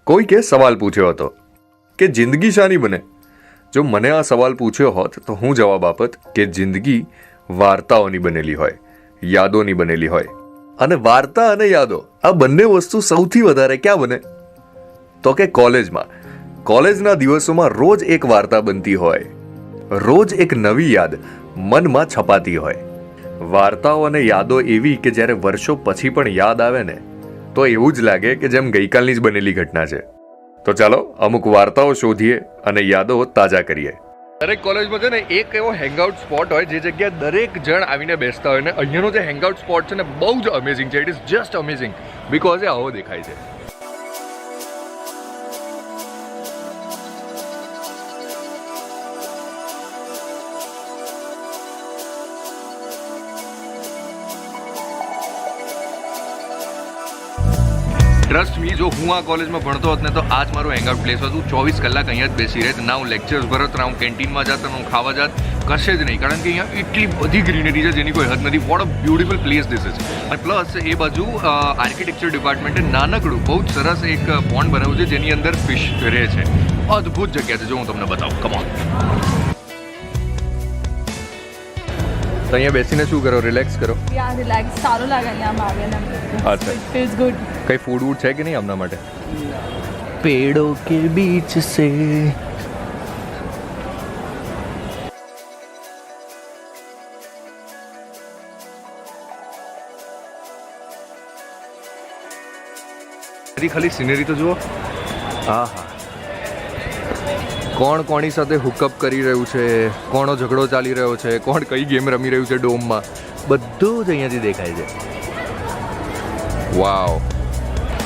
કોઈકે સવાલ પૂછ્યો હતો કે જિંદગી શાની બને. જો મને આ સવાલ પૂછ્યો હોત તો હું જવાબ આપત કે જિંદગી વાર્તાઓની બનેલી હોય, યાદોની બનેલી હોય. અને વાર્તા અને યાદો આ બંને વસ્તુ સૌથી વધારે ક્યાં બને? તો કે કોલેજમાં. કોલેજના દિવસોમાં રોજ એક વાર્તા બનતી હોય, રોજ એક નવી યાદ મનમાં છપાતી હોય. વાર્તાઓ અને યાદો એવી કે જ્યારે વર્ષો પછી પણ યાદ આવે ને તો એવું જ લાગે કે જેમ ગઈકાલની જ બનેલી ઘટના છે. તો ચાલો અમુક વાર્તાઓ શોધીએ અને યાદો તાજા કરીએ. દરેક કોલેજમાં છે ને એક એવો હેંગઆઉટ સ્પોટ હોય જે જગ્યાએ દરેક જણ આવીને બેસતા હોય. ને અહીંયાનો જે હેંગઆઉટ સ્પોટ છે ને બહુ જ અમેઝિંગ છે. It is just amazing because એ આવો દેખાય છે. ટ્રસ્ટ મી, જો હું આ કોલેજમાં ભણતો હોત ને તો આ જ મારું હેંગઆઉટ પ્લેસ હતું. 24 કલાક અહીંયા જ બેસી રહેત. ના હું લેક્ચર્સ ભરત, ના હું કેન્ટીનમાં જાત, ના હું ખાવા જાત, કશે જ નહીં. કારણ કે અહીંયા એટલી બધી ગ્રીનરી છે જેની કોઈ હદ નથી. What a beautiful place this is. અને પ્લસ એ બાજુ આર્કિટેક્ચર ડિપાર્ટમેન્ટે નાનકડું બહુ જ સરસ એક પોન્ડ બનાવ્યું છે જેની અંદર ફિશ રહે છે. અદ્ભુત જગ્યા છે, જો હું તમને બતાવું. Come on. તો અહીંયા બેસીને શું કરો? રિલેક્સ કરો? યા રિલેક્સ. સારું લાગે અહીંયા આવીને. અચ્છા, ફીલ્સ ગુડ. કઈ ફૂડ વૂડ છે કે નહીં આમના માટે? पेड़ों के बीच से ખાલી સિનરી તો જુઓ. હા હા, કોણ કોની સાથે હુકઅપ કરી રહ્યું છે, કોનો ઝઘડો ચાલી રહ્યો છે, કોણ કઈ ગેમ રમી રહ્યું છે ડોમમાં, બધું જ અહીંયાથી દેખાય છે. Wow.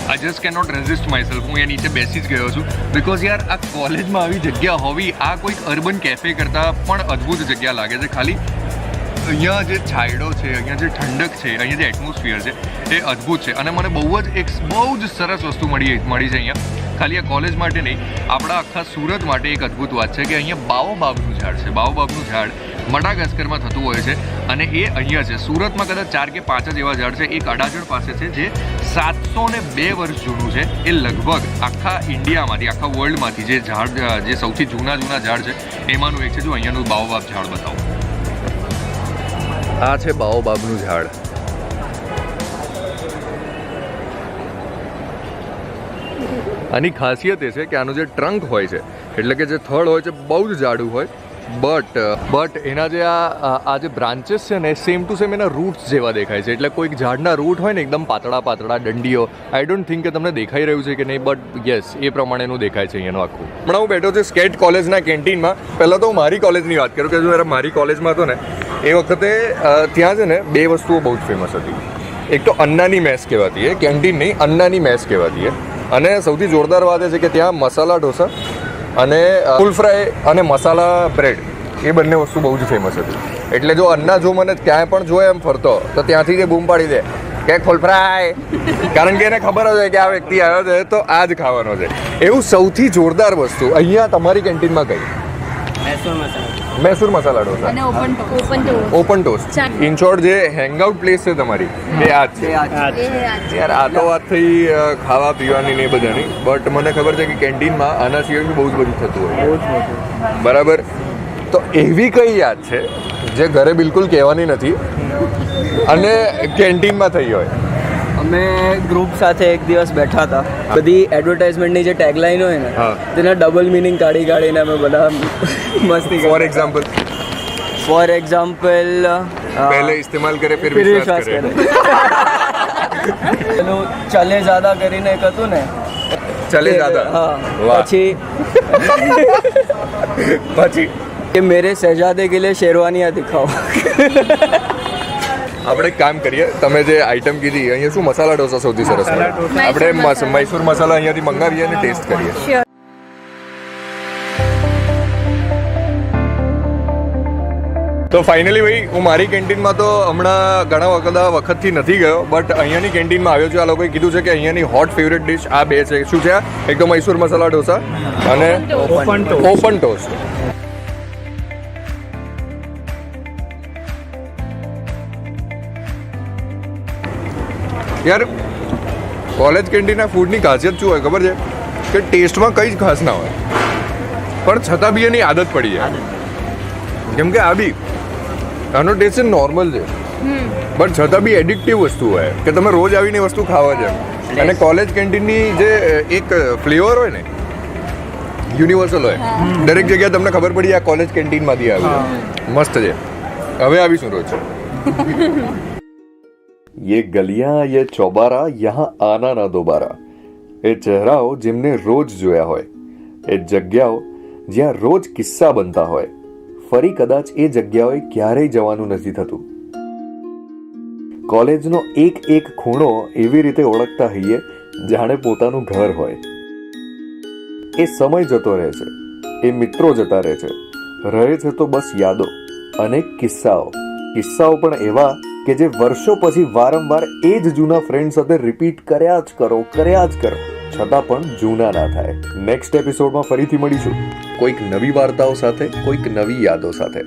I just can not resist myself. હું અહીંયા નીચે બેસી જ ગયો છું બિકોઝ યાર આ કોલેજમાં આવી જગ્યા હોવી આ કોઈક અર્બન કેફે કરતાં પણ અદ્ભુત જગ્યા લાગે છે. ખાલી અહીંયા જે છાંયડો છે, અહીંયા જે ઠંડક છે, અહીંયા જે એટમોસ્ફિયર છે એ અદ્ભુત છે. અને મને બહુ જ સરસ વસ્તુ મળી છે અહીંયા. ખાલી આ કોલેજ માટે નહીં, આપણા આખા સુરત માટે એક અદ્ભુત વાત છે કે અહીંયા બાઓબાબનું ઝાડ છે. બાઓબાબનું ઝાડ મડાગાસ્કરમાં થતું હોય છે અને એ અહીંયા છે. સુરતમાં કદાચ 4 કે 5 જ એવા ઝાડ છે. એક અડાજણ પાસે છે જે 702 વર્ષ જૂનું છે. એ લગભગ આખા ઇન્ડિયામાંથી, આખા વર્લ્ડમાંથી જે ઝાડ, જે સૌથી જૂના ઝાડ છે એમાંનું એક છે. જો અહીંયાનું બાઓબાબ ઝાડ બતાવું. આ છે બાઓબાબનું ઝાડ. આની ખાસિયત એ છે કે આનું જે ટ્રંક હોય છે, એટલે કે જે થડ હોય છે બહુ જ જાડું હોય. બટ એના જે આ જે બ્રાન્ચીસ છે ને સેમ ટુ સેમ એના રૂટ્સ જેવા દેખાય છે. એટલે કોઈક ઝાડના રૂટ હોય ને એકદમ પાતળા દંડીઓ. આઈ ડોન્ટ થિંક કે તમને દેખાઈ રહ્યું છે કે નહીં, બટ યસ એ પ્રમાણેનું દેખાય છે અહીંયાનું આખું. હમણાં હું બેઠો છું સ્કેટ કોલેજના કેન્ટીનમાં. પહેલાં તો હું મારી કોલેજની વાત કરું કે જો મારી કોલેજમાં હતો ને એ વખતે ત્યાં છે ને 2 વસ્તુઓ બહુ જ ફેમસ હતી. એક તો અન્નાની મેસ કહેવાતી, કેન્ટીન નહીં, અન્નાની મેસ કહેવાતી. અને સૌથી જોરદાર વાત એ છે કે ત્યાં મસાલા ઢોસા અને ફૂલ ફ્રાય અને મસાલા બ્રેડ એ બંને વસ્તુ બહુ જ ફેમસ હતી. એટલે જો અન્ના જો મને ક્યાંય પણ જોયે એમ ફરતો તો ત્યાંથી જે બૂમ પાડી દે કે ફૂલ ફ્રાય, કારણ કે એને ખબર જ હોય કે આ વ્યક્તિ આવ્યો છે તો આ જ ખાવાનો છે. એવું સૌથી જોરદાર વસ્તુ અહીંયા તમારી કેન્ટીનમાં કઈ? મૈસૂર મસાલા ઢોસા અને ઓપન ટોસ્ટ. ઇન શોર્ટ જે હેંગઆઉટ પ્લેસ છે તમારી એ આ જ છે. યાર આ તો વાત થઈ ખાવા પીવાની ને એ બધાની, બટ મને ખબર છે કે કેન્ટીનમાં આના સિવાય બહુ જ બધું થતું હોય. બરાબર. તો એવી કઈ યાદ છે જે ઘરે બિલકુલ કહેવાની નથી અને કેન્ટીનમાં થઈ હોય? અમે ગ્રુપ સાથે એક દિવસ બેઠા હતા. બધી એડવર્ટાઇઝમેન્ટની જે ટેગલાઈન હોય ને તેના ડબલ મિનિંગ કાઢીને અમે બધા મસ્તી. ફોર એક્ઝામ્પલ પહેલે ઇસ્તેમાલ કરે ફિર વિશ્વાસ કરે. પેલું ચલે જ્યાદા કરીને એક હતું ને, ચલે જ્યાદા. હા. પછી કે મેરે શહેજાદે કે લીએ શેરવાનિયા દિખાઓ. આપણે એક કામ કરીએ, તમે જે આઈટમ કીધી અહીંયા શું મસાલા ઢોસા સૌથી સરસ મળે. આપણે મૈસૂર મસાલા અહીંયાથી મંગાવીએ અને ટેસ્ટ કરીએ. તો ફાઇનલી ભાઈ હું મારી કેન્ટીનમાં તો હમણાં ઘણા વખતથી નથી ગયો, બટ અહીંયાની કેન્ટીનમાં આવ્યો છું. આ લોકોએ કીધું છે કે અહીંયાની હોટ ફેવરેટ ડિશ આ 2 છે. શું છે? એક તો મૈસૂર મસાલા ઢોસા અને ઓપન ટોસ્ટ. યાર કોલેજ કેન્ટીનના ફૂડની ખાસિયત શું હોય ખબર છે? કે ટેસ્ટમાં કંઈ જ ખાસ ના હોય પણ છતાં બી એની આદત પડી જાય. કેમ કે આ બી આનો ટેસ્ટ નોર્મલ છે બટ છતાં બી એડિક્ટિવ વસ્તુ હોય કે તમે રોજ આવીને વસ્તુ ખાવા જાય. અને કોલેજ કેન્ટીનની જે એક ફ્લેવર હોય ને યુનિવર્સલ હોય, દરેક જગ્યાએ તમને ખબર પડી આ કોલેજ કેન્ટીનમાંથી આવ્યું. મસ્ત છે. હવે આવીશું રોજ. ये गलियां ये चौबारा यहाँ आना ना दोबारा. એ ચહેરાઓ જેમને રોજ જોયા હોય, એ જગ્યાઓ જ્યાં રોજ કિસ્સા બનતા હોય, ફરી કદાચ એ જગ્યાઓએ ક્યારેય જવાનું નથી થતું. કોલેજનો એક એક ખૂણો એવી રીતે ઓળખતા હોઈએ જાણે પોતાનું ઘર હોય. એ સમય જતો રહે છે, એ મિત્રો જતા રહે છે, રહે છે તો બસ યાદો અને કિસ્સાઓ. કિસ્સાઓ પણ એવા કે જે વર્ષો પછી વારંવાર એ જ જૂના ફ્રેન્ડ સાથે રિપીટ કર્યા જ કરો છતાં પણ જૂના ના થાય. નેક્સ્ટ એપિસોડમાં ફરીથી મળીશું કોઈક નવી વાર્તાઓ સાથે, કોઈક નવી યાદો સાથે.